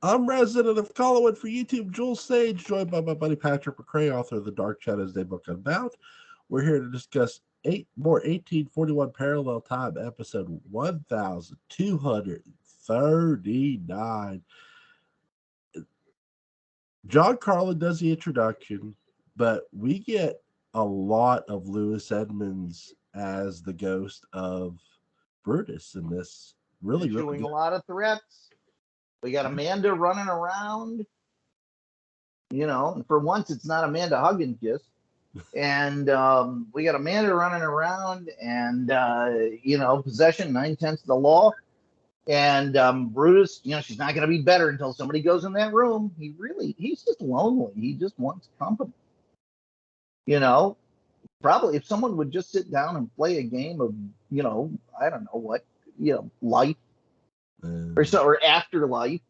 I'm resident of Collinwood for YouTube, Jules Sage, joined by my buddy Patrick McCray, author of the Dark Shadows Daybook Unbound. We're here to discuss 1841 Parallel Time, episode 1239. John Carlin does the introduction, but we get a lot of Lewis Edmonds as the ghost of Brutus in this. Really issuing good. A lot of threats. We got Amanda running around. You know, for once, it's not Amanda hug and kiss. And we got Amanda running around, and possession 9/10 of the law. And Brutus, she's not going to be better until somebody goes in that room. He's just lonely. He just wants company. Probably if someone would just sit down and play a game of, I don't know what, life or afterlife.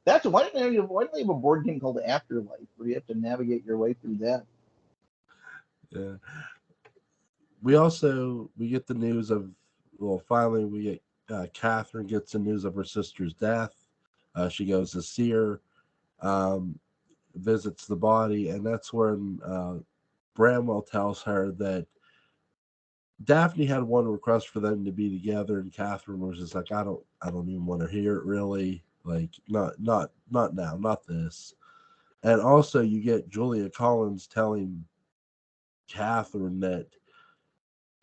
Why don't they have a board game called Afterlife where you have to navigate your way through that? Yeah. We get the news of, finally we get Catherine gets the news of her sister's death. She goes to see her, visits the body, and that's when Bramwell tells her that Daphne had one request for them to be together, and Catherine was just like, I don't even want to hear it, really. Like, not now, not this. And also you get Julia Collins telling Catherine that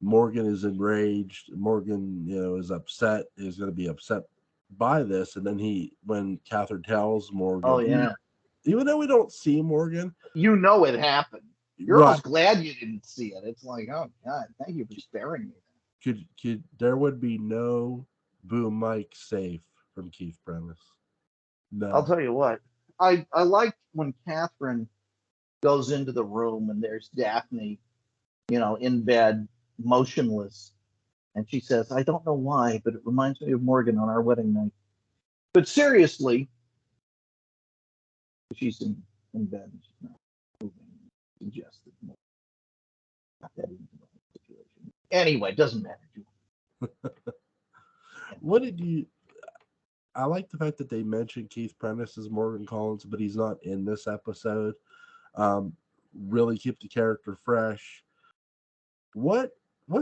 Morgan is enraged. Morgan, is upset, is going to be upset by this. And then when Catherine tells Morgan, oh yeah, even though we don't see Morgan, it happened. You're almost glad you didn't see it. It's like, oh God, thank you for sparing me. Could there would be no boom mic safe from Keith Prentice. No. I'll tell you what. I like when Catherine goes into the room and there's Daphne, in bed, motionless, and she says, "I don't know why, but it reminds me of Morgan on our wedding night." But seriously, she's in bed. She's not moving. Suggested more. Not that even situation. Anyway, it doesn't matter. What did you? I like the fact that they mentioned Keith Prentice as Morgan Collins, but he's not in this episode. Really keep the character fresh. What's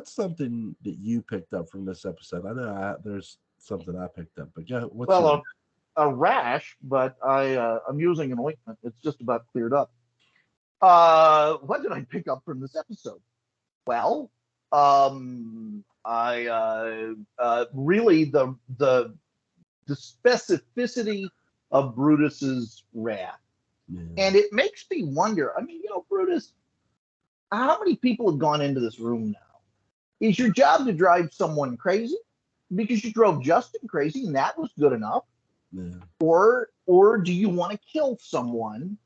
something that you picked up from this episode? I know there's something I picked up, but yeah, a rash, but I'm using an ointment. It's just about cleared up. What did I pick up from this episode? Well, I really the specificity of Brutus's wrath, and it makes me wonder. I mean, Brutus, how many people have gone into this room now? Is your job to drive someone crazy? Because you drove Justin crazy, and that was good enough. Yeah. Or do you want to kill someone?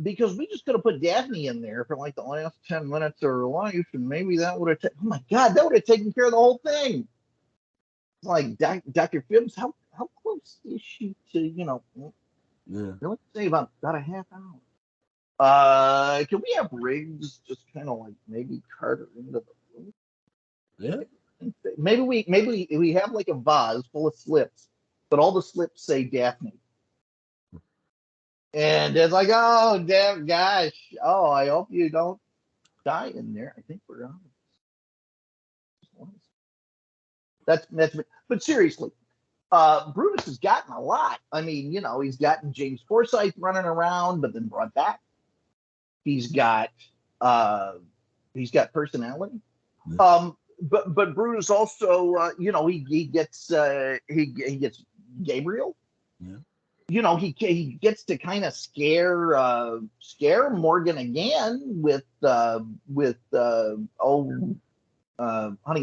Because we just could have put Daphne in there for like the last 10 minutes of her life, and maybe that would have oh my God, that would have taken care of the whole thing. It's like Dr. Phibbs, how close is she to, really say about a half hour. Can we have Riggs just kind of like maybe cart her into the room? Yeah. Maybe we have like a vase full of slips, but all the slips say Daphne. And it's like, oh, damn, gosh. Oh, I hope you don't die in there. I think we're on. That's but seriously, Brutus has gotten a lot. I mean, he's gotten James Forsythe running around, but then brought back. He's got personality. Yeah. But Brutus also, he gets Gabriel. Yeah. He gets to kind of scare Morgan again with Hunting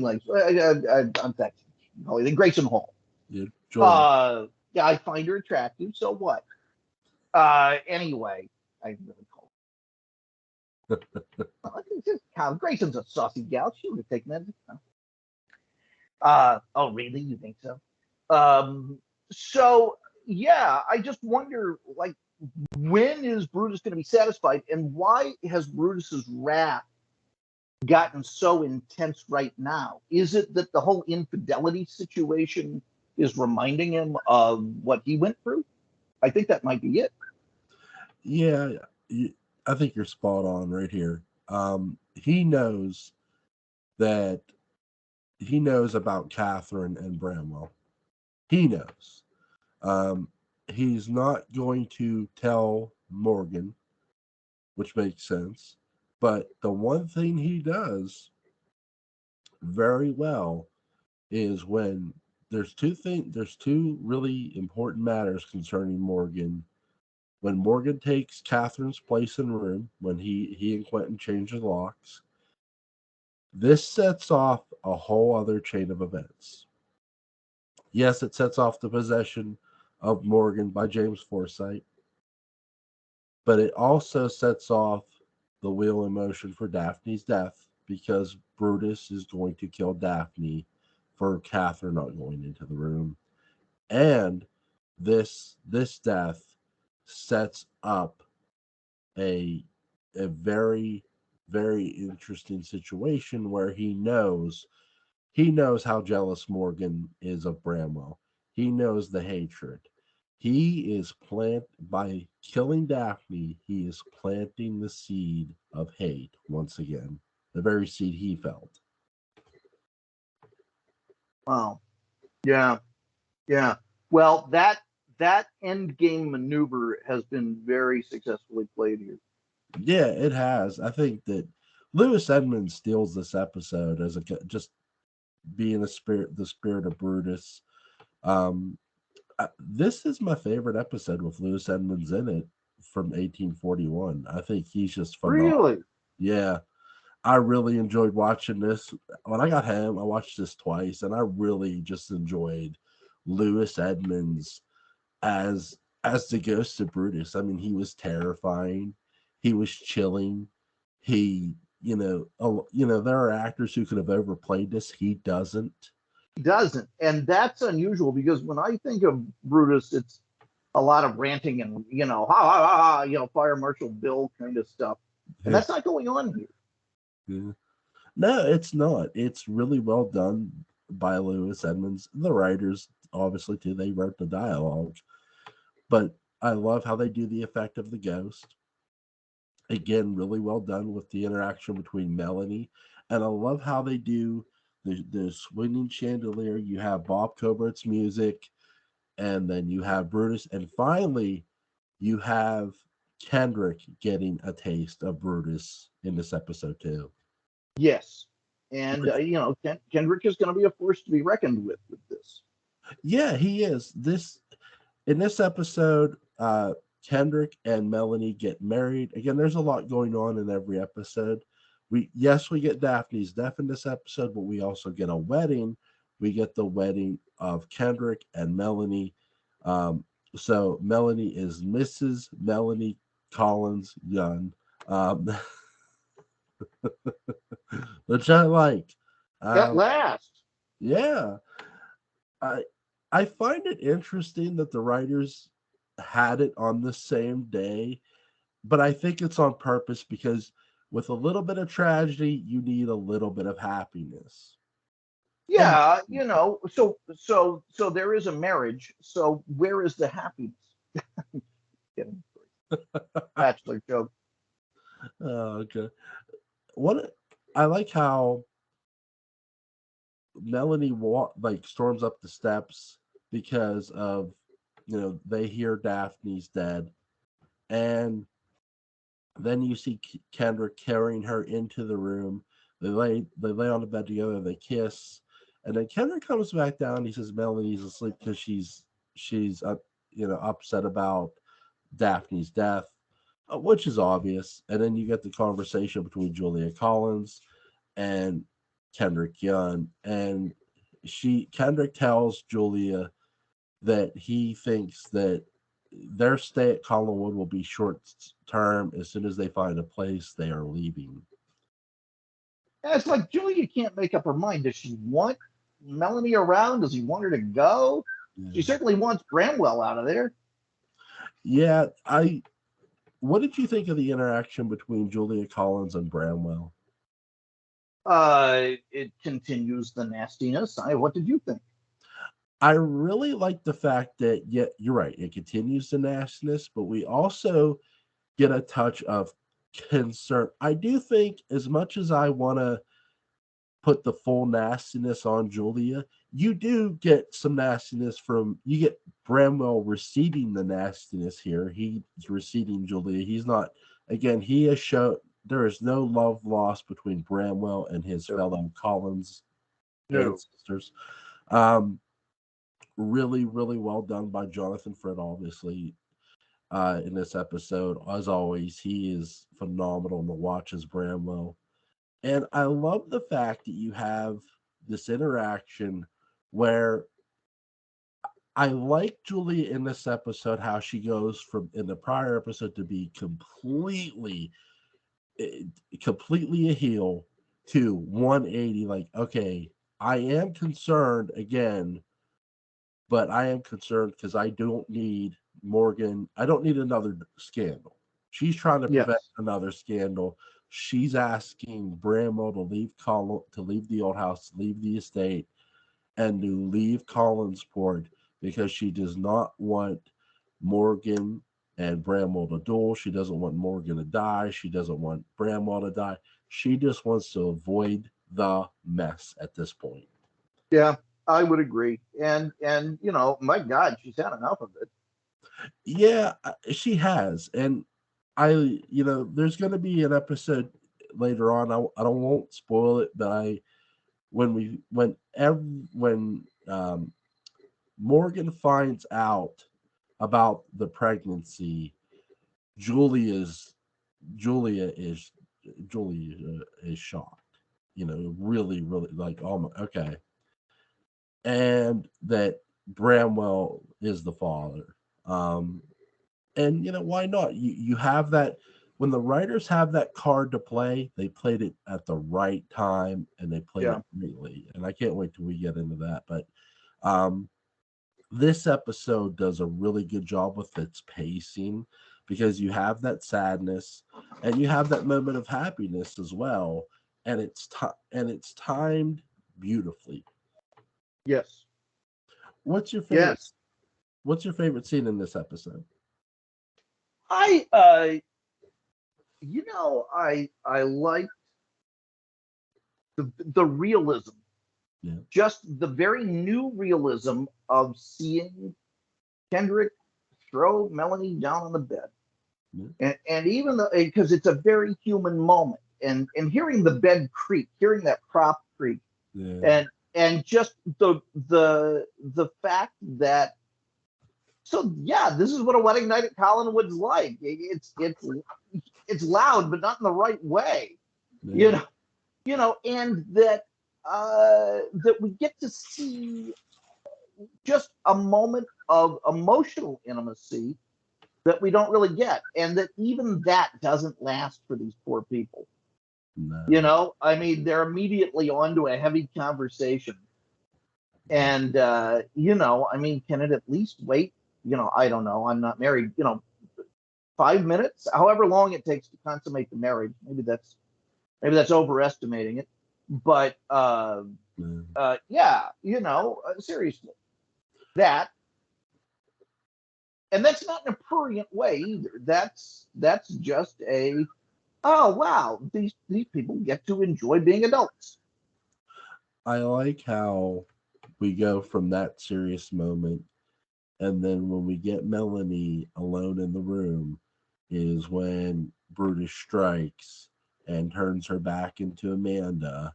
Legs. I'm texting. Grayson Hall. Yeah. Yeah, I find her attractive. So what? Anyway, I really call her. Grayson's a saucy gal. She would have taken that. Oh, really? You think so? So yeah, I just wonder, like, when is Brutus going to be satisfied, and why has Brutus's wrath gotten so intense right now? Is it that the whole infidelity situation is reminding him of what he went through? I think that might be it. Yeah, I think you're spot on right here. He knows that he knows about Catherine and Bramwell. He knows. Um, he's not going to tell Morgan, which makes sense. But the one thing he does very well is when there's two really important matters concerning Morgan. When Morgan takes Catherine's place in the room, when he and Quentin change the locks, this sets off a whole other chain of events. Yes, it sets off the possession of Morgan by James Forsythe, but it also sets off the wheel in motion for Daphne's death because Brutus is going to kill Daphne for Catherine not going into the room. And this death sets up a very, very interesting situation where he knows how jealous Morgan is of Bramwell. He knows the hatred. He is by killing Daphne, he is planting the seed of hate once again. The very seed he felt. Wow. Yeah. Yeah. Well, that end game maneuver has been very successfully played here. Yeah, it has. I think that Lewis Edmonds steals this episode as just being the spirit of Brutus. Um, this is my favorite episode with Lewis Edmonds in it from 1841. I think he's just phenomenal. Really? Yeah, I really enjoyed watching this. When I got home, I watched this twice, and I really just enjoyed Lewis Edmonds as the ghost of Brutus. I mean, he was terrifying. He was chilling. He, there are actors who could have overplayed this. He doesn't. He doesn't. And that's unusual because when I think of Brutus, it's a lot of ranting and, ha, ha, ha, ha, Fire Marshal Bill kind of stuff. And that's not going on here. Yeah. No, it's not. It's really well done by Lewis Edmonds. The writers, obviously, too, they wrote the dialogue. But I love how they do the effect of the ghost. Again, really well done with the interaction between Melanie. And I love how they do the swinging chandelier. You have Bob Cobert's music, and then you have Brutus. And finally, you have Kendrick getting a taste of Brutus in this episode, too. Yes. And, Kendrick is going to be a force to be reckoned with this. Yeah, he is. In this episode, Kendrick and Melanie get married. Again, there's a lot going on in every episode. We get Daphne's death in this episode, but we also get a wedding. We get the wedding of Kendrick and Melanie. So Melanie is Mrs. Melanie Collins Young, which I like. At last. Yeah, I find it interesting that the writers had it on the same day, but I think it's on purpose because with a little bit of tragedy, you need a little bit of happiness. Yeah, so there is a marriage. So where is the happiness? Bachelor joke. Okay. I like how Melanie storms up the steps because of they hear Daphne's dead, and then you see Kendrick carrying her into the room. They lay on the bed together. They kiss, and then Kendrick comes back down. He says Melanie's asleep because she's upset about Daphne's death, which is obvious. And then you get the conversation between Julia Collins and Kendrick Young, and Kendrick tells Julia that he thinks that their stay at Collinwood will be short term. As soon as they find a place, they are leaving. And it's like Julia can't make up her mind. Does she want Melanie around? Does he want her to go? Yeah. She certainly wants Bramwell out of there. Yeah, what did you think of the interaction between Julia Collins and Bramwell? It continues the nastiness. What did you think? I really like the fact that, yeah, you're right. It continues the nastiness, but we also get a touch of concern. I do think, as much as I want to put the full nastiness on Julia, you do get some nastiness from, you get Bramwell receiving the nastiness here. He's receiving Julia. He's not, again, he has shown there is no love lost between Bramwell and his No. fellow Collins No. ancestors. Um, really, really well done by Jonathan Fred, obviously, in this episode. As always, he is phenomenal to watch as Bramwell. And I love the fact that you have this interaction where I like Julia in this episode, how she goes from in the prior episode to be eh, completely a heel to 180. Like, okay, I am concerned again, but I am concerned because I don't need Morgan. I don't need another scandal. She's trying to prevent Yes. another scandal. She's asking Bramwell to leave the old house, to leave the estate, and to leave Collinsport because she does not want Morgan and Bramwell to duel. She doesn't want Morgan to die. She doesn't want Bramwell to die. She just wants to avoid the mess at this point. Yeah, I would agree. And my God, she's had enough of it. Yeah, she has, and there's going to be an episode later on. I don't won't spoil it, but when Morgan finds out about the pregnancy, Julia's Julia is Julia is shocked. Really, really like, oh my, okay, and that Bramwell is the father. Um, and why not? You have that when the writers have that card to play, they played it at the right time and they played Yeah. it greatly. And I can't wait till we get into that. But um, this episode does a really good job with its pacing because you have that sadness and you have that moment of happiness as well, and it's timed beautifully. Yes. What's your favorite? Yes. What's your favorite scene in this episode? I I like the realism, Yeah. just the very new realism of seeing Kendrick throw Melanie down on the bed. Yeah. And even though, because it's a very human moment, and hearing the bed creak, hearing that prop creak, Yeah. and just the fact that, so yeah, this is what a wedding night at Collinwood's like. It's loud, but not in the right way, you Yeah. know, and that we get to see just a moment of emotional intimacy that we don't really get, and that even that doesn't last for these poor people. No. I mean, they're immediately onto a heavy conversation, and I mean, can it at least wait? I don't know. I'm not married. 5 minutes, however long it takes to consummate the marriage. Maybe that's overestimating it, but No. yeah, seriously, that, and that's not in a prurient way either. That's just a, oh wow, these people get to enjoy being adults. I like how we go from that serious moment, and then when we get Melanie alone in the room, is when Brutus strikes and turns her back into Amanda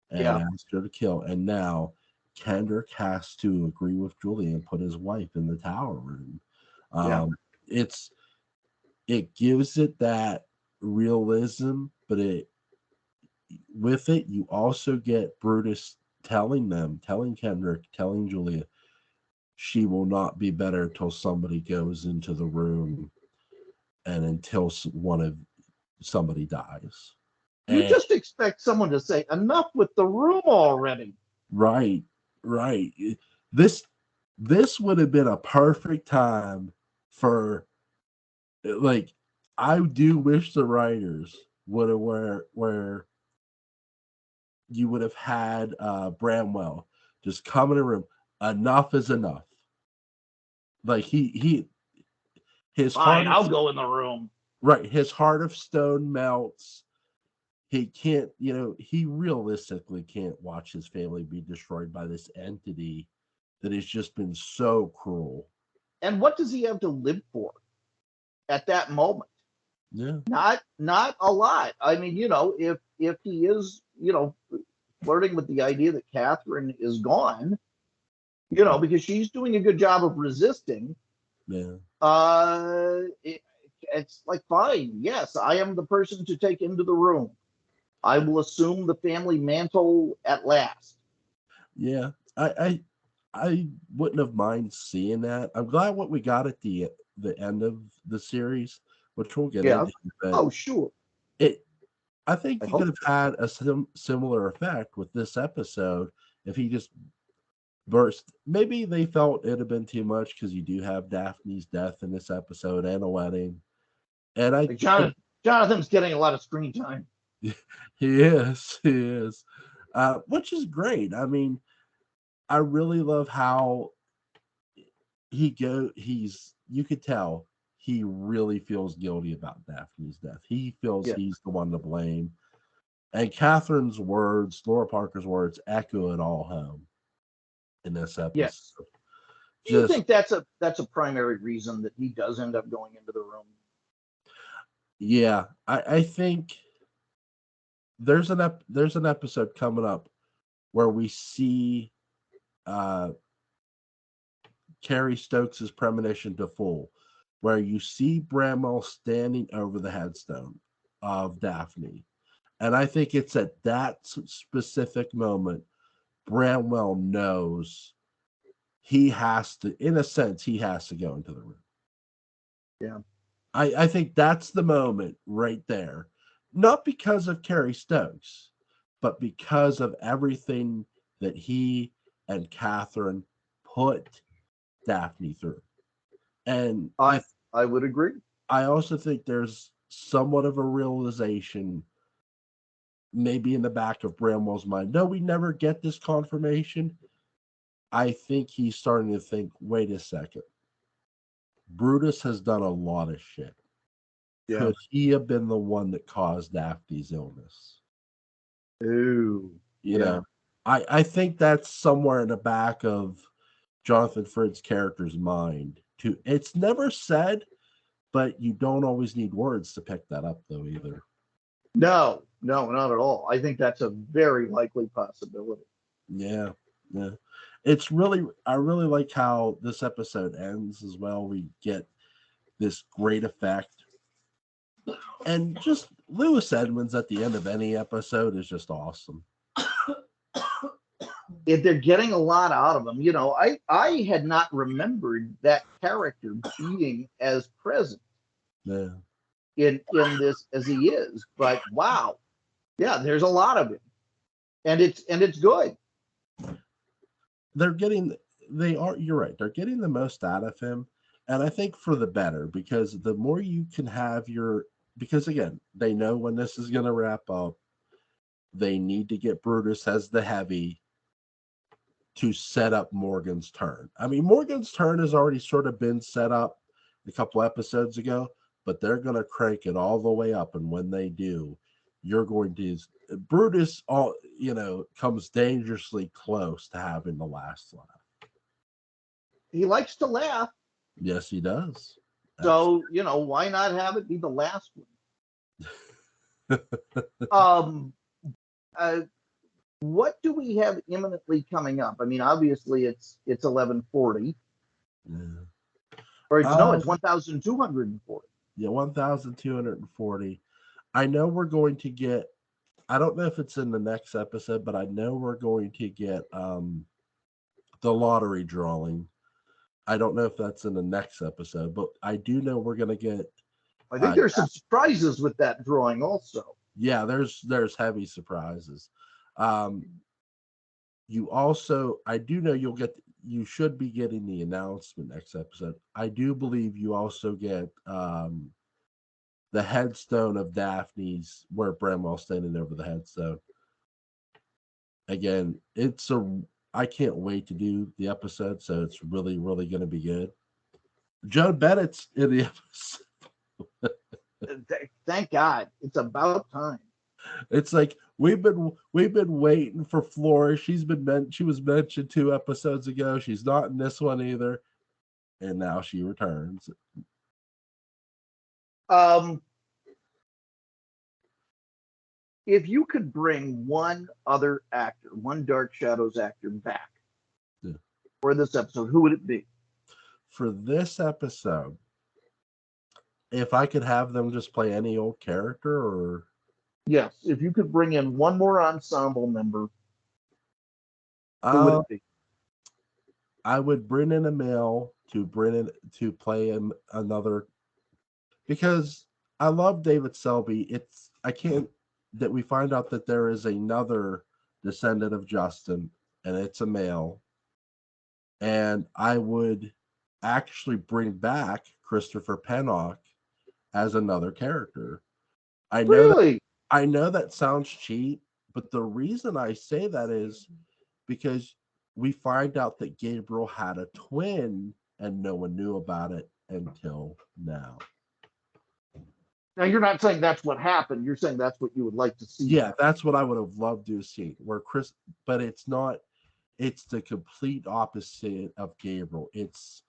and Yeah, asks her to kill. And now Kendrick has to agree with Julie and put his wife in the tower room. yeah, It's it gives it that realism, but it with it you also get Brutus telling Kendrick, telling Julia, she will not be better until somebody goes into the room and until somebody dies. you And just expect someone to say enough with the room already. right, right. This this would have been a perfect time for, like, I do wish the writers would have where you would have had Bramwell just come in a room. enough is enough. Like his Fine, heart I'll of go in the room. right, his heart of stone melts. He can't, he realistically can't watch his family be destroyed by this entity that has just been so cruel. And what does he have to live for at that moment? Yeah. Not a lot. I mean, if he is, flirting with the idea that Catherine is gone, because she's doing a good job of resisting, Yeah. it's like, fine, yes, I am the person to take into the room. I will assume the family mantle at last. Yeah. I wouldn't have mind seeing that. I'm glad what we got at the end of the series, which we'll get Yeah. into, but Oh, sure. it I think I you could hope. have had a similar effect with this episode if he just burst. Maybe they felt it'd have been too much because you do have Daphne's death in this episode and a wedding, and Like Jonathan's getting a lot of screen time. he is, which is great. I mean, I really love how you could tell he really feels guilty about Daphne's death. He feels Yeah. he's the one to blame. And Catherine's words, Laura Parker's words, echo it all home in this Yes. episode. Do you Just think that's a primary reason that he does end up going into the room? yeah, I think there's an episode coming up where we see uh Carrie Stokes' premonition to full, where you see Bramwell standing over the headstone of Daphne. And I think it's at that specific moment Bramwell knows he has to, in a sense, he has to go into the room. Yeah. I think that's the moment right there. Not because of Carrie Stokes, but because of everything that he and Catherine put Daphne through. And I would agree. I also think there's somewhat of a realization, maybe in the back of Bramwell's mind. No, we never get this confirmation. I think he's starting to think, wait a second. Brutus has done a lot of shit. Yeah. Could he have been the one that caused Daphne's illness? Ooh. You know, I think that's somewhere in the back of Jonathan Frynn's character's mind. It's never said, but you don't always need words to pick that up, though, either. No, not at all. I think that's a very likely possibility. Yeah, yeah. I really like how this episode ends as well. We get this great effect. And just Lewis Edmonds at the end of any episode is just awesome. If they're getting a lot out of him, I had not remembered that character being as present Yeah. in this as he is. But wow, yeah, there's a lot of him, and it's good. You're right. They're getting the most out of him. And I think for the better, because the more you can have because again, they know when this is going to wrap up, they need to get Brutus as the heavy to set up Morgan's turn. I mean, Morgan's turn has already sort of been set up a couple episodes ago, but they're going to crank it all the way up. And when they do, you're going to Brutus comes dangerously close to having the last laugh. He likes to laugh. Yes, he does. So, why not have it be the last one? What do we have imminently coming up? I mean, obviously it's 1140. Yeah. Or it's 1240. Yeah, 1240. I know we're going to get, I don't know if it's in the next episode, but I know we're going to get the lottery drawing. I don't know if that's in the next episode, but I do know we're going to get. I think there's some surprises with that drawing also. Yeah, there's heavy surprises. You also, I do know you should be getting the announcement next episode. I do believe you also get the headstone of Daphne's, where Bramwell's standing over the headstone. Again, I can't wait to do the episode, so it's really, really going to be good. Joan Bennett's in the episode. Thank God. It's about time. It's like we've been waiting for Flora. She was mentioned 2 episodes ago. She's not in this one either, and now she returns. If you could bring one other actor, one Dark Shadows actor back for this episode, who would it be? For this episode, if I could have them just play any old character, or yes, if you could bring in one more ensemble member, who would it be? I would bring in a male to play another, because I love David Selby. That we find out that there is another descendant of Justin, and it's a male. And I would actually bring back Christopher Pennock as another character. I know that sounds cheap, but the reason I say that is because we find out that Gabriel had a twin and no one knew about it until now. Now, you're not saying that's what happened. You're saying that's what you would like to see. Yeah, that's what I would have loved to see. But it's not. It's the complete opposite of Gabriel. It's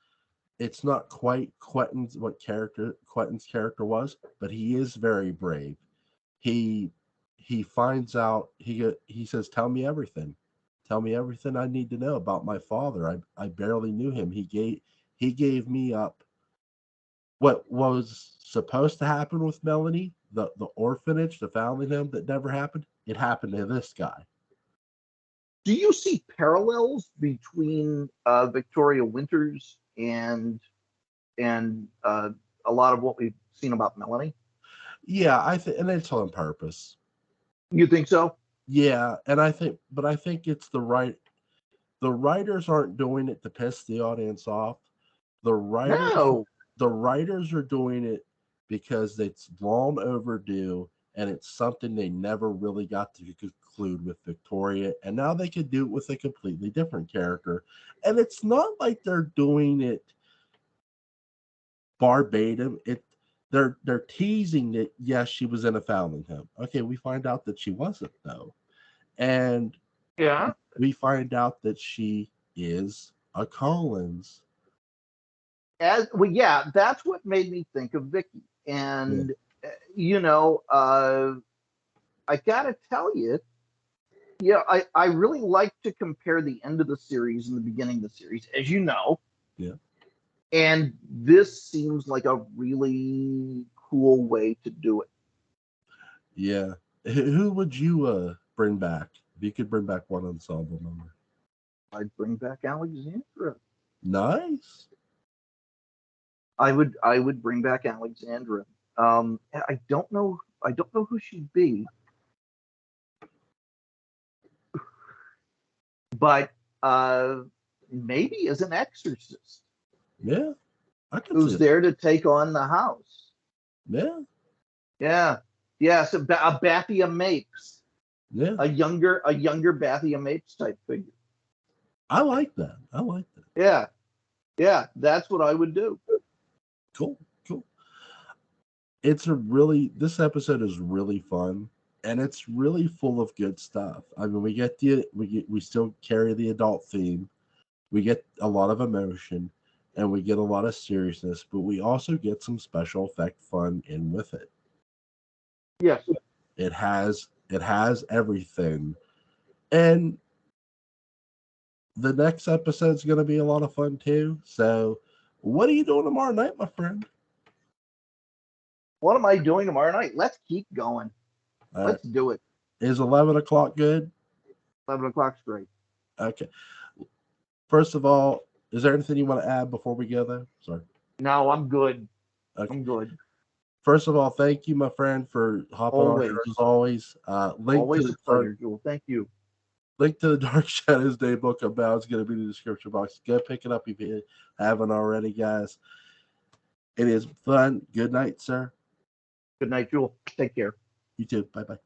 not quite Quentin's character was, but he is very brave. He finds out. He says, "Tell me everything. Tell me everything I need to know about my father. I barely knew him. He gave me up." What was supposed to happen with Melanie, the orphanage, the founding home that never happened, it happened to this guy. Do you see parallels between Victoria Winters and a lot of what we've seen about Melanie? Yeah, and it's on purpose. You think so? Yeah, and I think it's the writers aren't doing it to piss the audience off. The writers are doing it because it's long overdue, and it's something they never really got to conclude with Victoria, and now they could do it with a completely different character. And it's not like they're doing it verbatim. They're teasing that, yes, she was in a foundling home. Okay, we find out that she wasn't, though. And yeah, we find out that she is a Collins. That's what made me think of Vicky. And I gotta tell you, I really like to compare the end of the series and the beginning of the series, as you know. Yeah. And this seems like a really cool way to do it. Yeah. Who would you bring back if you could bring back one ensemble member? I'd bring back Alexandra. Nice. I would bring back Alexandra. I don't know who she'd be, but maybe as an exorcist. Yeah, who's there to take on the house? Yeah. So a Bathia Mapes. Yeah. A younger Bathia Mapes type figure. I like that. Yeah, that's what I would do. Cool. This episode is really fun, and it's really full of good stuff. I mean, we still carry the adult theme. We get a lot of emotion, and we get a lot of seriousness, but we also get some special effect fun in with it. Yes. It has everything. And the next episode's going to be a lot of fun too. So, what are you doing tomorrow night, my friend? What am I doing tomorrow night? Let's keep going. Let's do it. Is 11 o'clock good? 11 o'clock's great. Okay. First of all, is there anything you want to add before we go there? Sorry. No, I'm good. Okay. I'm good. First of all, thank you, my friend, for hopping on as always. Always a pleasure, Jewel. Thank you. Link to the Dark Shadows Day book about is going to be in the description box. Go pick it up if you haven't already, guys. It is fun. Good night, sir. Good night, Jewel. Take care. You too. Bye-bye.